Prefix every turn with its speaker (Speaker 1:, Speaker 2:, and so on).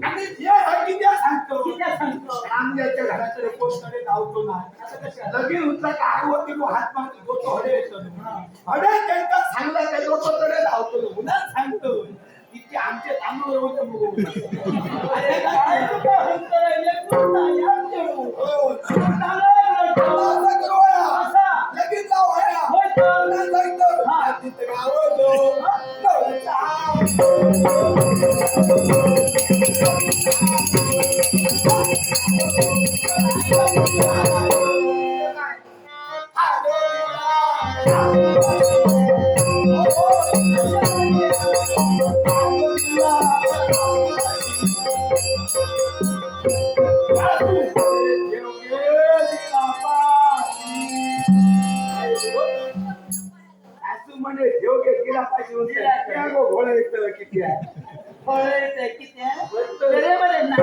Speaker 1: आणि जे आहे की त्या सांगतो आमच्याच्या घराकडे पोस्टकडे धावतो ना लगीन उठला का आगवती तो हात मारतो तो हडे येतो हडे त्यांचा सांगला त्या लोकांकडे धावतो पुन्हा सांगतो इतके आमचे तांदूळ होतं बघू अरे काय तुका होतं लेकरू हो असं करू असा लगीन लाव आहे होय ना जायचं हा तिथे गावलो म्हणे योग्य गिरा पाहिजे घोळ येतं किती आहे
Speaker 2: फळ येते किती आहे बरे बरे ना